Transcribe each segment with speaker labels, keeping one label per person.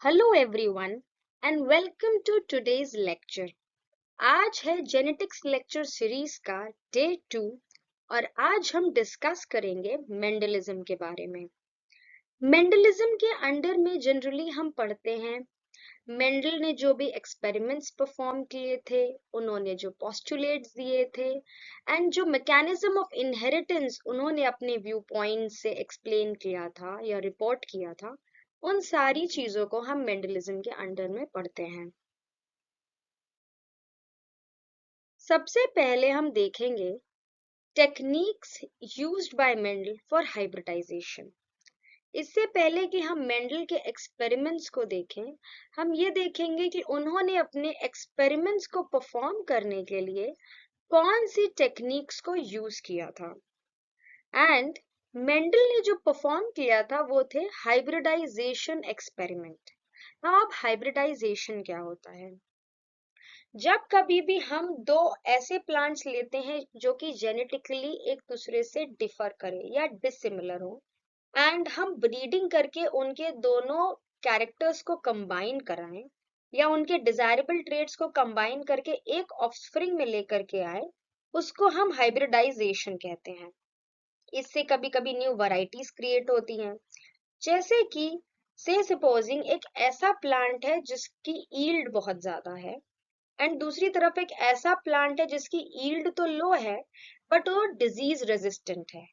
Speaker 1: Hello everyone and welcome to today's lecture. आज है genetics lecture series का day 2 और आज हम डिस्कस करेंगे मेंडलिज्म के बारे में। मेंडलिज्म के अंडर में जनरली हम पढ़ते हैं मेंडल ने जो भी एक्सपेरिमेंट्स परफॉर्म किए थे, उन्होंने जो पोस्टुलेट्स दिए थे एंड जो मैकेनिज्म ऑफ इनहेरिटेंस उन्होंने अपने व्यू पॉइंट से एक्सप्लेन किया था या रिपोर्ट किया था, उन सारी चीजों को हम मेंडलिज्म के अंडर में पढ़ते हैं। सबसे पहले हम देखेंगे techniques used by Mendel for hybridization. इससे पहले कि हम मेंडल के एक्सपेरिमेंट्स को देखें, हम ये देखेंगे कि उन्होंने अपने एक्सपेरिमेंट्स को परफॉर्म करने के लिए कौन सी टेक्निक्स को यूज किया था। एंड मेंडल ने जो परफॉर्म किया था वो थे हाइब्रिडाइजेशन एक्सपेरिमेंट। अब हाइब्रिडाइजेशन क्या होता है? जब कभी भी हम दो ऐसे प्लांट्स लेते हैं जो कि जेनेटिकली एक दूसरे से डिफर करें या डिसिमिलर हो एंड हम ब्रीडिंग करके उनके दोनों कैरेक्टर्स को कंबाइन कराएं या उनके डिजायरेबल ट्रेट्स को कंबाइन करके एक ऑफस्प्रिंग में लेकर के आए, उसको हम हाइब्रिडाइजेशन कहते हैं। इससे कभी कभी न्यू वैरायटीज क्रिएट होती हैं, जैसे कि से सपोजिंग एक ऐसा प्लांट है जिसकी ईल्ड बहुत ज्यादा है एंड दूसरी तरफ एक ऐसा प्लांट है जिसकी यील्ड तो लो है बट वो डिजीज रेजिस्टेंट है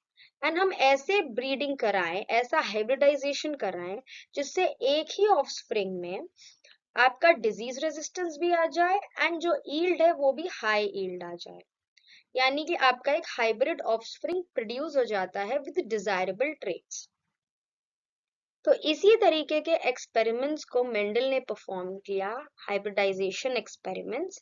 Speaker 1: एंड हम ऐसे ब्रीडिंग कराएं, ऐसा हाइब्रिडाइजेशन कराएं जिससे एक ही ऑफस्प्रिंग में आपका डिजीज रेजिस्टेंस भी आ जाए एंड जो यील्ड है वो भी हाई यील्ड आ जाए, यानी कि आपका एक हाइब्रिड ऑफस्प्रिंग प्रोड्यूस हो जाता है विद डिजायरेबल ट्रेट्स। तो इसी तरीके के एक्सपेरिमेंट्स को मेंडल ने परफॉर्म किया, हाइब्रिडाइजेशन एक्सपेरिमेंट्स।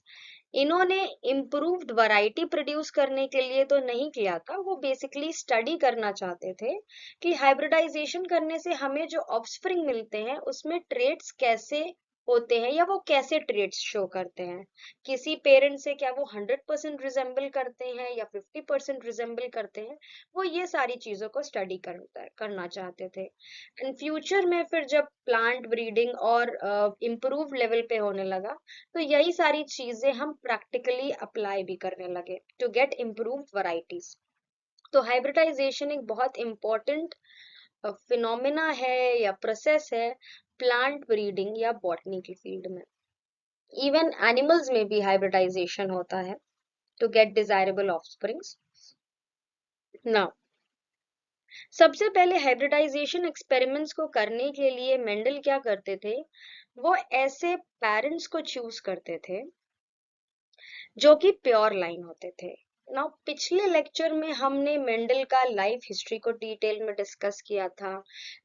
Speaker 1: इन्होंने इम्प्रूव्ड वैरायटी प्रोड्यूस करने के लिए तो नहीं किया था, वो बेसिकली स्टडी करना चाहते थे कि हाइब्रिडाइजेशन करने से हमें जो ऑफस्प्रिंग मिलते हैं उसमें ट्रेट्स कैसे होते हैं या वो कैसे ट्रेट्स शो करते हैं, किसी पेरेंट से क्या वो 100% रिजेंबल करते हैं या 50% रिजेंबल करते हैं। वो ये सारी चीजों को स्टडी करना चाहते थे एंड फ्यूचर में फिर जब प्लांट ब्रीडिंग और इम्प्रूव लेवल पे होने लगा तो यही सारी चीजें हम प्रैक्टिकली अप्लाई भी करने लगे टू गेट इम्प्रूव्ड वैरायटीज। तो हाइब्रिडाइजेशन एक बहुत इम्पोर्टेंट फिनोमिना है या प्रोसेस है प्लांट ब्रीडिंग या बॉटनी की फील्ड में। इवन एनिमल्स में भी हाइब्रिडाइजेशन होता है to get desirable offsprings. Now सबसे पहले हाइब्रिडाइजेशन एक्सपेरिमेंट्स को करने के लिए मेंडल क्या करते थे, वो ऐसे पेरेंट्स को चूज करते थे जो कि प्योर लाइन होते थे। नाउ पिछले लेक्चर में हमने मेंडल का लाइफ हिस्ट्री को डिटेल में डिस्कस किया था,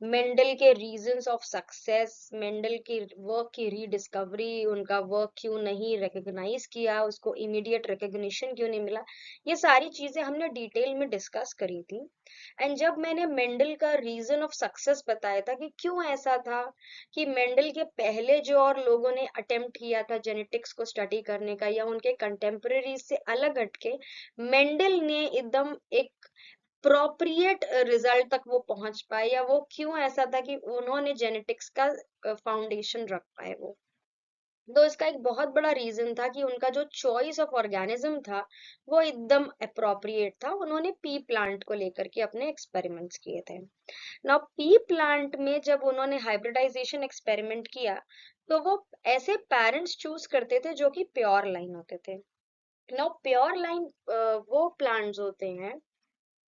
Speaker 1: मेंडल के रीजंस ऑफ सक्सेस, मेंडल की वर्क की रीडिस्कवरी, उनका वर्क क्यों नहीं रिकॉग्नाइज किया, उसको इमीडिएट रिकॉग्निशन क्यों नहीं मिला, ये सारी चीजें हमने डिटेल में डिस्कस करी थी। एंड जब मैंने मेंडल का रीजन ऑफ सक्सेस बताया था कि क्यों ऐसा था, कि मेंडल के पहले जो और लोगों ने अटेम्प्ट किया था जेनेटिक्स को स्टडी करने का या उनके कंटेम्पररीज से अलग हटके मेंडल ने एकदम एक प्रोप्रिएट रिजल्ट तक वो पहुंच पाए, या वो क्यों ऐसा था कि उन्होंने जेनेटिक्स का फाउंडेशन रख पाए वो। तो इसका एक बहुत बड़ा रीजन था कि उनका जो चॉइस ऑफ ऑर्गेनिज्म था वो एकदम अप्रोप्रिएट था, उन्होंने पी प्लांट को लेकर के अपने एक्सपेरिमेंट्स किए थे। नाउ पी प्लांट में जब उन्होंने हाइब्रिडाइजेशन एक्सपेरिमेंट किया तो वो ऐसे पेरेंट्स चूज करते थे जो कि प्योर लाइन होते थे। नाउ प्योर लाइन वो प्लांट्स होते हैं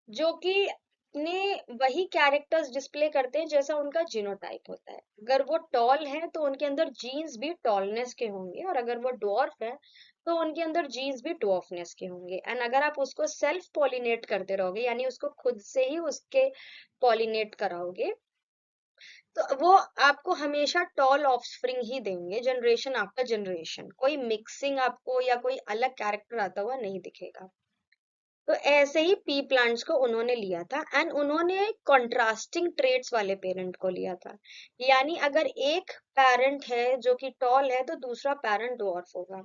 Speaker 1: जो कि अपने वही कैरेक्टर्स डिस्प्ले करते हैं जैसा उनका जीनोटाइप होता है। अगर वो टॉल है तो उनके अंदर जीन्स भी टॉलनेस के होंगे, और अगर वो डॉर्फ है तो उनके अंदर जीन्स भी डॉर्फनेस के होंगे। एंड अगर आप उसको सेल्फ पॉलिनेट करते रहोगे, यानी उसको खुद से ही उसके पॉलिनेट कराओगे, तो वो आपको हमेशा टॉल ऑफस्प्रिंग ही देंगे, जनरेशन आफ्टर जनरेशन। कोई मिक्सिंग आपको या कोई अलग कैरेक्टर आता हुआ नहीं दिखेगा। तो ऐसे ही पी प्लांट्स को उन्होंने लिया था एंड उन्होंने कॉन्ट्रास्टिंग ट्रेट्स वाले पेरेंट को लिया था, यानी अगर एक पेरेंट है जो कि टॉल है तो दूसरा पेरेंट डॉर्फ होगा।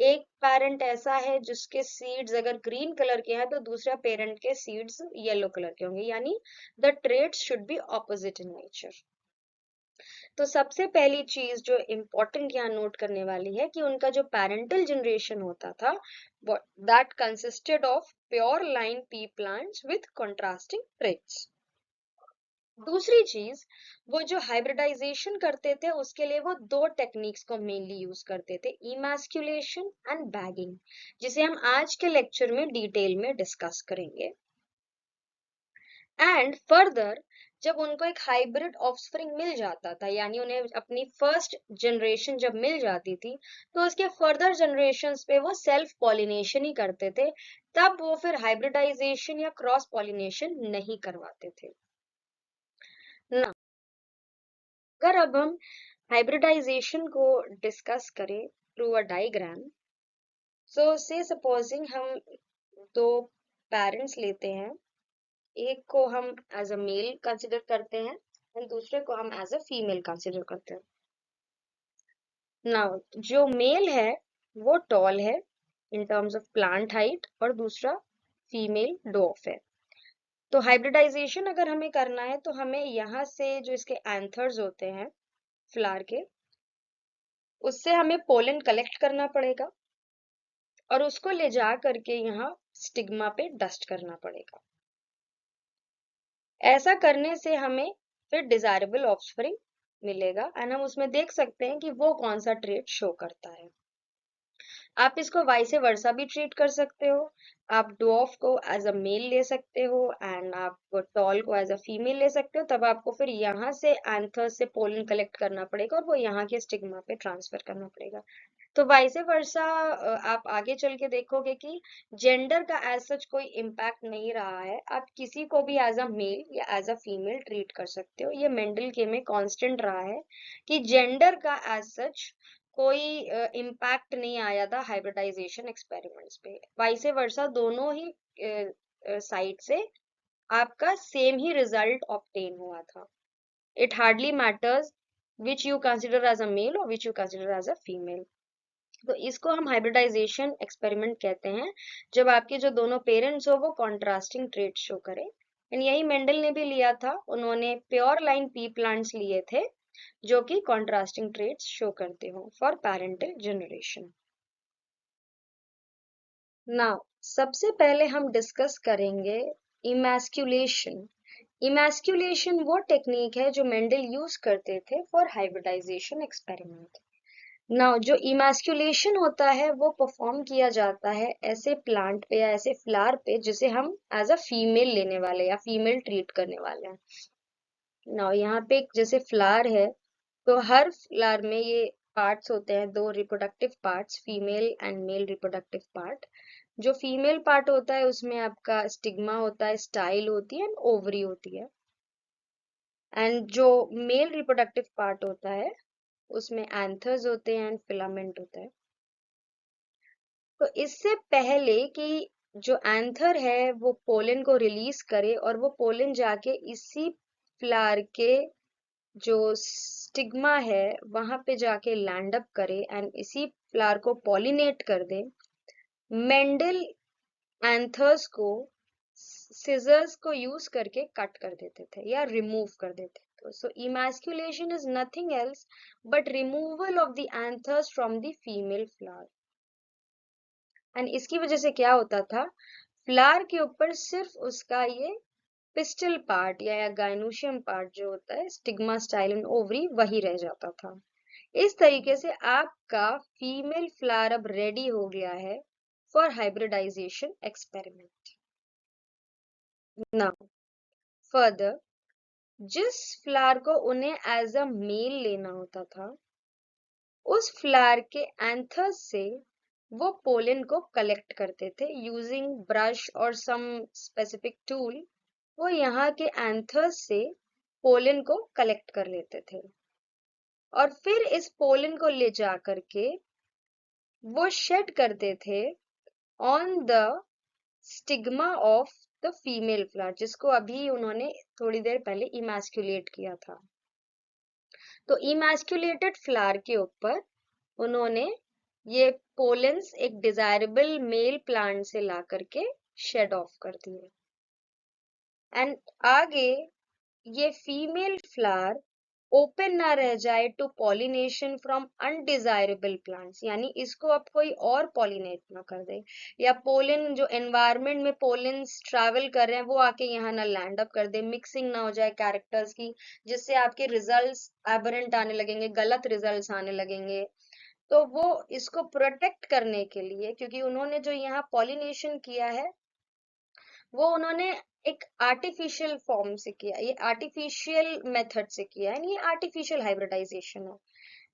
Speaker 1: एक पेरेंट ऐसा है जिसके सीड्स अगर ग्रीन कलर के हैं तो दूसरा पेरेंट के सीड्स येलो कलर के होंगे, यानी the traits should be opposite in nature. तो सबसे पहली चीज जो इम्पोर्टेंट यहाँ नोट करने वाली है कि उनका जो पेरेंटल जनरेशन होता था that consisted of pure line P plants with contrasting traits. दूसरी चीज, वो जो हाइब्रिडाइजेशन करते थे उसके लिए वो दो टेक्निक्स को मेनली यूज करते थे, इमैस्कुलेशन एंड बैगिंग, जिसे हम आज के लेक्चर में डिटेल में डिस्कस करेंगे। एंड फर्दर जब उनको एक हाइब्रिड ऑफस्प्रिंग मिल जाता था, यानी उन्हें अपनी फर्स्ट जनरेशन जब मिल जाती थी, तो उसके फर्दर जनरेशन्स पे वो सेल्फ पॉलिनेशन ही करते थे, तब वो फिर हाइब्रिडाइजेशन या क्रॉस पॉलिनेशन नहीं करवाते थे ना। अगर अब हम हाइब्रिडाइजेशन को डिस्कस करें थ्रू अ डायग्राम, सो से सपोजिंग हम दो पेरेंट्स लेते हैं, एक को हम एज अ मेल कंसिडर करते हैं एंड दूसरे को हम एज अ फीमेल कंसिडर करते हैं। नाउ जो मेल है वो टॉल है in terms of plant height और दूसरा फीमेल डॉफ है। तो हाइब्रिडाइजेशन अगर हमें करना है तो हमें यहाँ से जो इसके एंथर्स होते हैं फ्लावर के, उससे हमें पोलन कलेक्ट करना पड़ेगा और उसको ले जा करके यहाँ स्टिग्मा पे डस्ट करना पड़ेगा। ऐसा करने से हमें फिर डिजायरेबल ऑफस्प्रिंग मिलेगा एंड हम उसमें देख सकते हैं कि वो कौन सा ट्रेट शो करता है। आप इसको वाइस वर्सा भी ट्रीट कर सकते हो, आप डॉफ को एज अ मेल ले सकते हो एंड आप टॉल को एज अ फीमेल ले सकते हो। तब आपको फिर यहाँ से एंथर से पोलन कलेक्ट करना पड़ेगा और वो यहाँ के स्टिग्मा पे ट्रांसफर करना पड़ेगा। तो वाइस वर्सा आप आगे चल के देखोगे कि जेंडर का एज सच कोई इम्पैक्ट नहीं रहा है, आप किसी को भी एज अ मेल या एज अ फीमेल ट्रीट कर सकते हो। ये मेंडल के में कांस्टेंट रहा है कि जेंडर का एज सच कोई इम्पैक्ट नहीं आया था हाइब्रिडाइजेशन एक्सपेरिमेंट्स पे। वाइस वर्सा दोनों ही साइड से आपका सेम ही रिजल्ट ऑब्टेन हुआ था। It hardly matters which you consider as a male और which you consider as a female. तो इसको हम हाइब्रिडाइजेशन एक्सपेरिमेंट कहते हैं, जब आपके जो दोनों पेरेंट्स हो वो कॉन्ट्रास्टिंग ट्रेट शो करें। एंड यही मेंडल ने भी लिया था, उन्होंने प्योर लाइन पी प्लांट्स लिए थे जो कि कॉन्ट्रास्टिंग ट्रेट्स शो करते हो फॉर पेरेंटल जनरेशन। नाउ सबसे पहले हम डिस्कस करेंगे इमैस्कुलेशन। इमैस्कुलेशन वो टेक्निक है जो मेंडल यूज करते थे फॉर हाइब्रिडाइजेशन एक्सपेरिमेंट। नाउ जो इमैस्कुलेशन होता है वो परफॉर्म किया जाता है ऐसे प्लांट पे या ऐसे फ्लावर पे जिसे हम एज अ फीमेल लेने वाले या फीमेल ट्रीट करने वाले हैं। नाउ यहाँ पे जैसे फ्लावर है, तो हर फ्लावर में ये पार्ट्स होते हैं, दो reproductive parts, female and male reproductive part. जो फीमेल पार्ट होता है उसमें आपका स्टिग्मा होता है, स्टाइल होती है एंड ओवरी होती है। एंड जो मेल रिप्रोडक्टिव पार्ट होता है उसमें एंथर्स होते हैं एंड फिलामेंट होता है। तो इससे पहले कि जो एंथर है वो पोलन को रिलीज करे और वो पोलन जाके इसी फ्लावर के जो स्टिग्मा है वहां पे जाके लैंड अप करे एंड इसी फ्लावर को पॉलिनेट कर दे, मेंडल एंथर्स को सिजर्स को यूज करके कट कर देते थे या रिमूव कर देते थे। So emasculation is nothing else but removal of the anthers from the female flower. And इसकी वजह से क्या होता था, फ्लावर के ऊपर सिर्फ उसका ये पिस्टल पार्ट या गाइनोशियम पार्ट जो होता है, स्टिग्मा, स्टाइल एंड ओवरी, वही रह जाता था। इस तरीके से आपका फीमेल फ्लावर अब रेडी हो गया है for hybridization experiment. Now further जिस फ्लावर को उन्हें एज अ मेल लेना होता था, उस फ्लावर के एंथर्स से वो पोलन को कलेक्ट करते थे यूजिंग ब्रश और सम स्पेसिफिक टूल। वो यहाँ के एंथर्स से पोलन को कलेक्ट कर लेते थे और फिर इस पोलन को ले जा करके वो शेड करते थे on the stigma of the female flower, जिसको अभी उन्होंने थोड़ी देर पहले इमैस्कुलेट किया था। तो इमैस्कुलेटेड फ्लावर के ऊपर उन्होंने ये पोलेंस एक डिजायरेबल मेल प्लांट से ला करके शेड ऑफ कर दिए एंड आगे ये फीमेल फ्लावर ओपन ना रह जाए to pollination from undesirable plants, यानी इसको अब कोई और पॉलिनेट ना कर दे, या पोलन जो एनवायरनमेंट में पोलन्स ट्रैवल कर रहे हैं वो आके यहाँ ना लैंड अप कर दे, मिक्सिंग ना हो जाए कैरेक्टर्स की, जिससे आपके रिजल्ट्स एबरेंट आने लगेंगे, गलत रिजल्ट्स आने लगेंगे। तो वो इसको प्रोटेक्ट करने के लिए, क्योंकि उन्होंने जो यहाँ पॉलिनेशन किया है वो उन्होंने एक आर्टिफिशियल फॉर्म से किया, ये आर्टिफिशियल मेथड से किया है, ये आर्टिफिशियल हाइब्रिडाइजेशन है।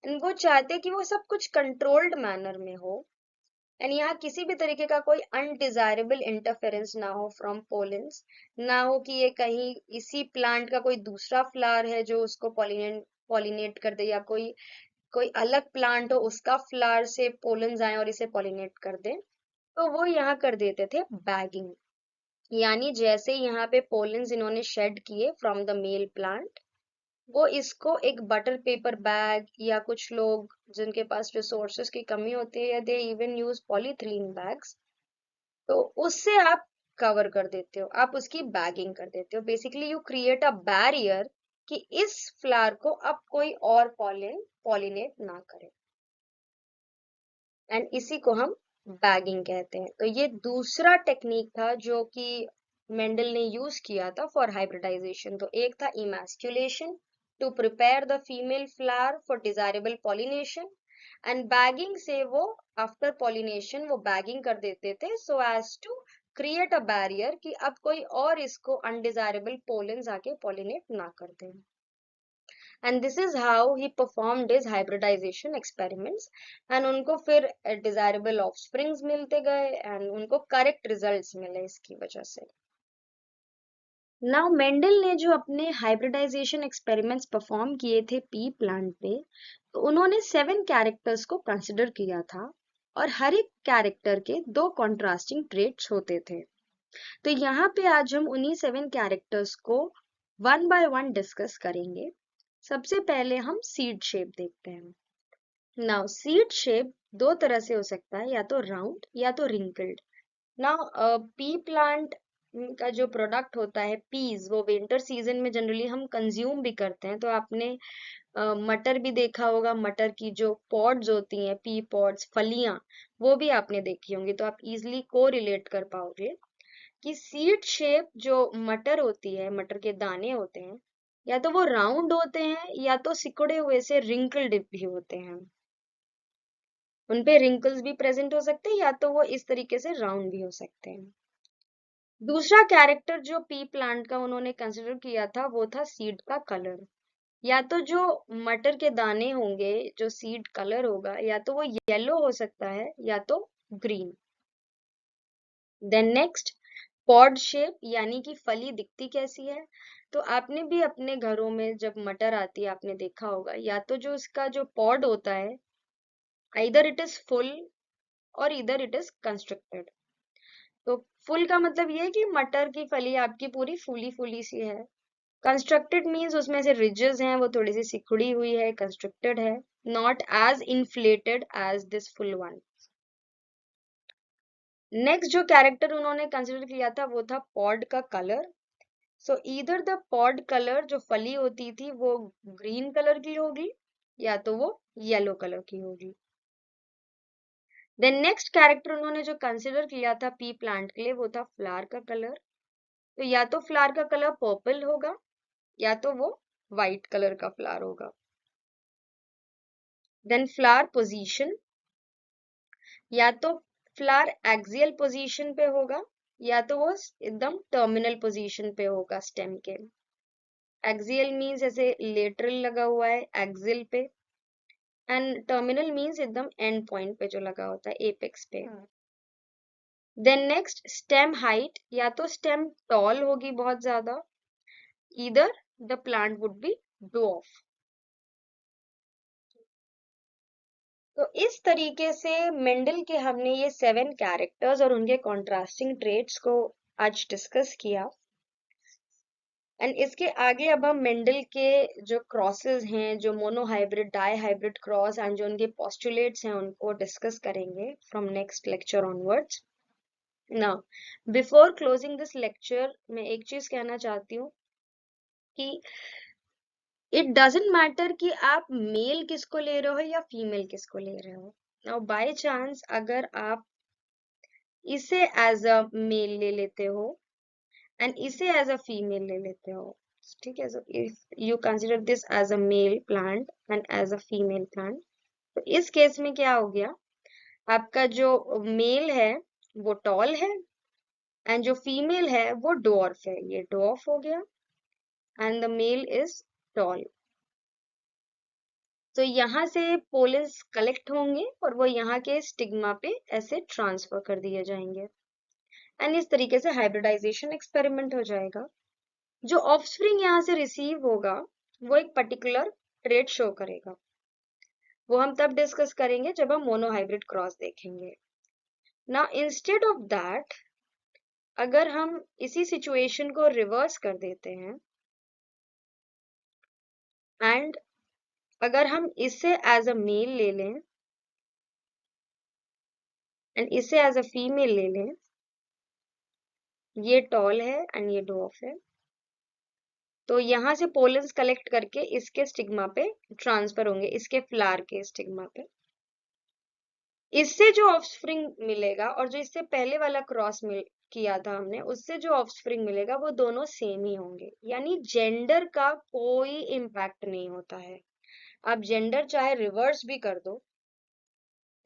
Speaker 1: एंड वो चाहते हैं कि वो सब कुछ कंट्रोल्ड मैनर में हो, एंड यहाँ किसी भी तरीके का कोई अनडिजायरेबल इंटरफेरेंस ना हो फ्रॉम पोलेंस, ना हो कि ये कहीं इसी प्लांट का कोई दूसरा फ्लावर है जो उसको पॉलिनेट कर दे, या कोई कोई अलग प्लांट हो उसका फ्लावर से पोलन्स आए और इसे पॉलिनेट कर दे। तो वो यहाँ कर देते थे बैगिंग, यानी जैसे यहाँ पे पोलन्स इन्होंने शेड किए फ्रॉम द मेल प्लांट, वो इसको एक बटर पेपर बैग, या कुछ लोग जिनके पास रिसोर्सेज की कमी होती है, या they even use polythene bags, तो उससे आप कवर कर देते हो, आप उसकी बैगिंग कर देते हो। Basically you create a barrier कि इस फ्लावर को अब कोई और पॉलिनेट ना करे, एंड इसी को हम बैगिंग कहते हैं। तो ये दूसरा टेक्निक था जो कि मेंडल ने यूज किया था फॉर हाइब्रिडाइजेशन। तो एक था emasculation to prepare the female flower for desirable pollination, and bagging से वो आफ्टर पॉलिनेशन वो बैगिंग कर देते थे so as to create a barrier कि अब कोई और इसको अनडिजायरेबल पोलन्स आके पॉलिनेट ना कर दें। And this is how he performed his hybridization experiments, and उनको फिर डिजायरेबल ऑफस्प्रिंग्स मिलते गए, एंड उनको करेक्ट रिजल्ट्स मिले इसकी वजह से। नाउ मेंडल ने जो अपने हाइब्रिडाइजेशन एक्सपेरिमेंट्स परफॉर्म किए थे पी प्लांट पे, तो उन्होंने 7 कैरेक्टर्स को कंसिडर किया था, और हर एक कैरेक्टर के 2 कॉन्ट्रास्टिंग ट्रेट्स होते थे। तो यहाँ पे आज हम उन्हीं 7 कैरेक्टर्स को वन बाय वन डिस्कस करेंगे। सबसे पहले हम सीड शेप देखते हैं। नाउ सीड शेप दो तरह से हो सकता है, या तो राउंड या तो रिंकल्ड। नाउ पी प्लांट का जो प्रोडक्ट होता है पीज, वो विंटर सीजन में जनरली हम कंज्यूम भी करते हैं। तो आपने मटर भी देखा होगा, मटर की जो पॉड्स होती हैं, पी पॉड्स, फलियां, वो भी आपने देखी होंगी। तो आप इजिली को रिलेट कर पाओगे कि सीड शेप जो मटर होती है, मटर के दाने होते हैं, या तो वो राउंड होते हैं या तो सिकुड़े हुए से रिंकल्ड भी होते हैं। उनपे रिंकल्स भी प्रेजेंट हो सकते हैं, या तो वो इस तरीके से राउंड भी हो सकते हैं। दूसरा कैरेक्टर जो पी प्लांट का उन्होंने कंसिडर किया था वो था सीड का कलर। या तो जो मटर के दाने होंगे, जो सीड कलर होगा, या तो वो येलो हो सकता है या तो green. Then next, pod shape, यानी कि फली दिखती कैसी है। तो आपने भी अपने घरों में जब मटर आती है आपने देखा होगा, या तो जो इसका जो पॉड होता है, इधर इट इज फुल और इधर इट इज कंस्ट्रक्टेड। तो फुल का मतलब ये है कि मटर की फली आपकी पूरी फूली फूली सी है। कंस्ट्रक्टेड मीन्स उसमें से रिजेस हैं, वो थोड़ी सी सिकुड़ी हुई है, कंस्ट्रक्टेड है, not as inflated as this full one. Next जो कैरेक्टर उन्होंने कंसिडर किया था वो था पॉड का colour. So either the pod colour, जो फली होती थी वो ग्रीन कलर की होगी, या तो वो येलो कलर की होगी। देन नेक्स्ट कैरेक्टर उन्होंने जो कंसिडर किया था पी प्लांट के लिए वो था फ्लावर का कलर। तो या तो फ्लावर का कलर पर्पल होगा, या तो वो व्हाइट कलर का फ्लावर होगा। देन फ्लावर पोजीशन, या तो फ्लावर एक्सियल पोजीशन पे होगा, या तो वो एकदम टर्मिनल पोजीशन पे होगा स्टेम के। एक्सियल मीन्स ऐसे लेटरल लगा हुआ है एक्सियल पे, एंड टर्मिनल मीन्स एकदम एंड पॉइंट पे जो लगा होता है एपेक्स पे। देन नेक्स्ट, स्टेम हाइट, या तो स्टेम टॉल होगी बहुत ज्यादा, either the plant would be dwarf. तो इस तरीके से मेंडल के हमने ये 7 कैरेक्टर्स और उनके कॉन्ट्रास्टिंग ट्रेट्स को आज डिस्कस किया। एंड इसके आगे अब हम मेंडल के जो क्रॉसेस हैं, जो monohybrid, dihybrid cross, and जो उनके पोस्टुलेट्स हैं उनको डिस्कस करेंगे from next lecture onwards. Now before closing this lecture मैं एक चीज कहना चाहती हूँ कि इट डजेंट मैटर कि आप मेल किसको ले रहे हो या फीमेल किसको ले रहे हो। नाउ बाय चांस अगर आप इसे एज अ मेल ले लेते हो एंड इसे एज अ फीमेल ले लेते हो, ठीक है, so if you consider this as a male plant and as a female plant, तो इस केस में क्या हो गया, आपका जो मेल है वो टॉल है एंड जो फीमेल है वो डॉर्फ है, ये डॉर्फ हो गया and the male is tall. तो यहाँ से पोलन्स कलेक्ट होंगे और वो यहाँ के स्टिग्मा पे ऐसे ट्रांसफर कर दिए जाएंगे एंड इस तरीके से हाइब्रिडाइजेशन एक्सपेरिमेंट हो जाएगा। जो ऑफस्प्रिंग यहाँ से रिसीव होगा वो एक पर्टिकुलर ट्रेट शो करेगा, वो हम तब डिस्कस करेंगे जब हम मोनोहाइब्रिड क्रॉस देखेंगे। ना इंस्टेड ऑफ दैट, अगर हम इसी सिचुएशन को रिवर्स कर देते हैं एंड अगर हम इसे एज अ मेल ले लें एंड इसे एज अ फीमेल ले लें, ये टॉल है एंड ये डॉर्फ है, तो यहाँ से पोलन्स कलेक्ट करके इसके स्टिग्मा पे ट्रांसफर होंगे, इसके फ्लावर के स्टिग्मा पे। इससे जो ऑफस्प्रिंग मिलेगा और जो इससे पहले वाला क्रॉस मिल किया था हमने, उससे जो ऑफस्प्रिंग मिलेगा वो दोनों सेम ही होंगे, यानी जेंडर का कोई इम्पैक्ट नहीं होता है। आप जेंडर चाहे रिवर्स भी कर दो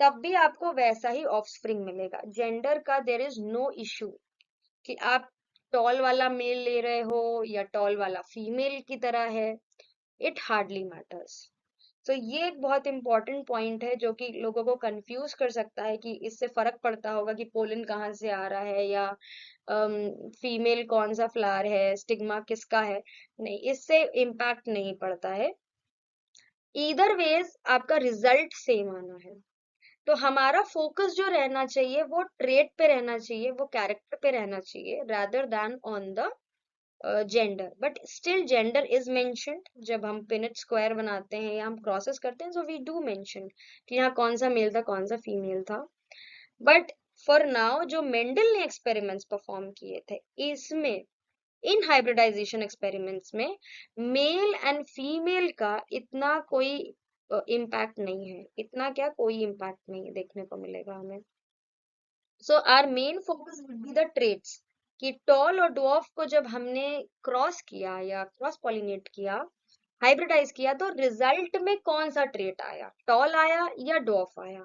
Speaker 1: तब भी आपको वैसा ही ऑफस्प्रिंग मिलेगा। जेंडर का देयर इज नो इशू कि आप टॉल वाला मेल ले रहे हो या टॉल वाला फीमेल की तरह है, इट हार्डली मैटर्स। तो ये एक बहुत इंपॉर्टेंट पॉइंट है जो कि लोगों को कंफ्यूज कर सकता है कि इससे फर्क पड़ता होगा कि पोलन कहाँ से आ रहा है या फीमेल कौन सा फ्लावर है, स्टिग्मा किसका है। नहीं, इससे इम्पैक्ट नहीं पड़ता है, ईदर वेज आपका रिजल्ट सेम आना है। तो हमारा फोकस जो रहना चाहिए वो ट्रेट पे रहना चाहिए, वो कैरेक्टर पे रहना चाहिए rather than on the gender. But still gender is mentioned जब हम पिनेट स्क्वायर बनाते हैं या हम क्रॉसेस करते हैं, सो वी डू मेंशन कि यहाँ कौन सा मेल था कौन सा फीमेल था। बट फॉर नाउ जो मेंडल ने एक्सपेरिमेंट्स परफॉर्म किए थे इसमें, इन हाइब्रिडाइजेशन एक्सपेरिमेंट्स में मेल एंड फीमेल का इतना कोई इम्पैक्ट नहीं है, इतना क्या कोई इम्पैक्ट नहीं देखने को मिलेगा हमें। So our main focus would be the traits कि टॉल और डॉर्फ को जब हमने क्रॉस किया या क्रॉस पॉलिनेट किया, हाइब्रिडाइज किया, तो रिजल्ट में कौन सा ट्रेट आया, टॉल आया या डॉर्फ आया,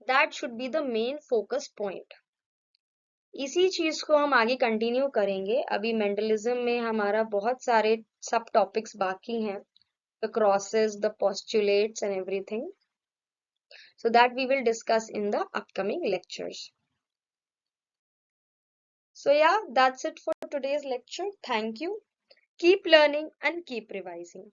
Speaker 1: that should be the main focus point. इसी चीज को हम आगे कंटिन्यू करेंगे। अभी मेंडलिज्म में हमारा बहुत सारे सब टॉपिक्स बाकी हैं, the crosses, the postulates and everything. So that we will discuss in the upcoming lectures. So yeah, that's it for today's lecture. Thank you. Keep learning and keep revising.